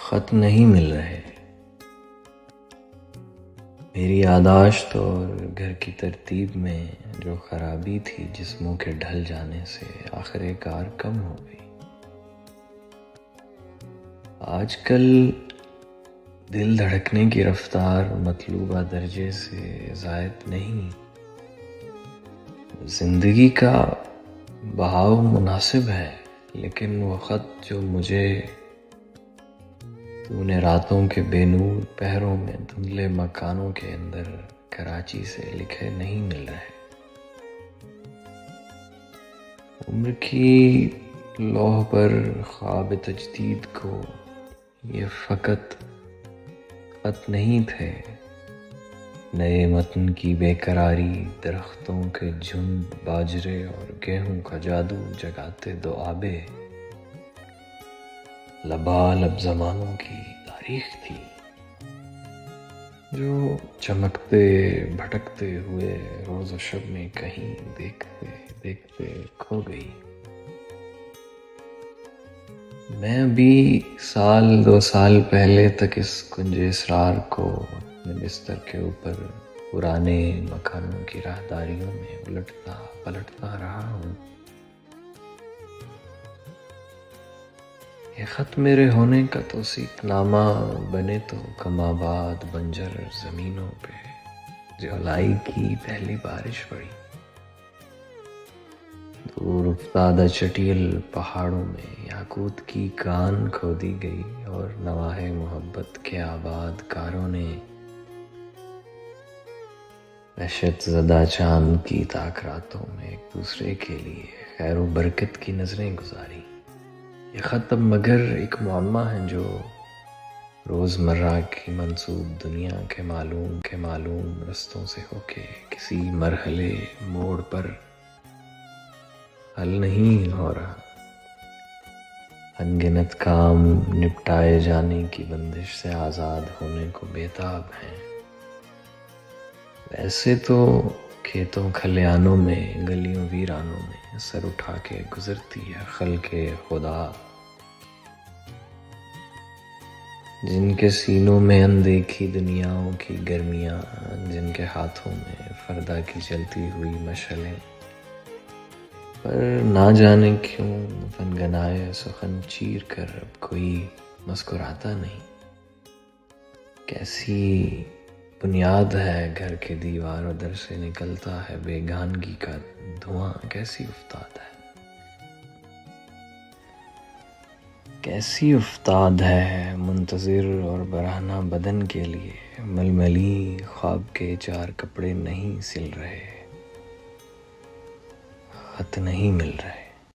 خط نہیں مل رہے، میری یاداشت اور گھر کی ترتیب میں جو خرابی تھی جسموں کے ڈھل جانے سے آخر کار کم ہو گئی۔ آج کل دل دھڑکنے کی رفتار مطلوبہ درجے سے زائد نہیں، زندگی کا بہاؤ مناسب ہے، لیکن وہ خط جو مجھے تو نے راتوں کے بے نور پہروں میں دھندلے مکانوں کے اندر کراچی سے لکھے نہیں مل رہے۔ عمر کی لوح پر خواب تجدید کو یہ فقط خط نہیں تھے، نئے متن کی بے قراری، درختوں کے جھنڈ، باجرے اور گیہوں کا جادو جگاتے دو آبے، لبالب زمانوں کی تاریخ تھی جو چمکتے بھٹکتے ہوئے روز و شب میں کہیں دیکھتے دیکھتے کھو گئی۔ میں ابھی سال دو سال پہلے تک اس کنج اسرار کو اپنے بستر کے اوپر پرانے مکانوں کی راہداریوں میں الٹتا پلٹتا رہا ہوں۔ یہ خط میرے ہونے کا توثیق نامہ بنے تو کم آباد بنجر زمینوں پہ جولائی کی پہلی بارش پڑی، دور افتادہ چٹیل پہاڑوں میں یاقوت کی کان کھودی گئی اور نواح محبت کے آباد کاروں نے وحشت زدہ چاند کی تاک راتوں میں ایک دوسرے کے لیے خیر و برکت کی نظریں گزاری۔ یہ خط اب مگر ایک معمہ ہے جو روزمرہ کی منسوب دنیا کے معلوم رستوں سے ہو کے کسی مرحلے موڑ پر حل نہیں ہو رہا۔ انگنت کام نپٹائے جانے کی بندش سے آزاد ہونے کو بےتاب ہیں۔ ویسے تو کھیتوں کھلیانوں میں گلیوں ویرانوں میں سر اٹھا کے گزرتی ہے خلق خدا، جن کے سینوں میں اندیکھی دنیاؤں کی گرمیاں، جن کے ہاتھوں میں فردا کی جلتی ہوئی مشعلیں، پر نہ جانے کیوں فنگنائے سخن چیر کر اب کوئی مسکراتا نہیں۔ کیسی بنیاد ہے گھر کے دیوار و در سے نکلتا ہے بیگانگی کا دھواں، کیسی افتاد ہے منتظر اور برہنہ بدن کے لیے ململی خواب کے چار کپڑے نہیں سل رہے، خط نہیں مل رہے۔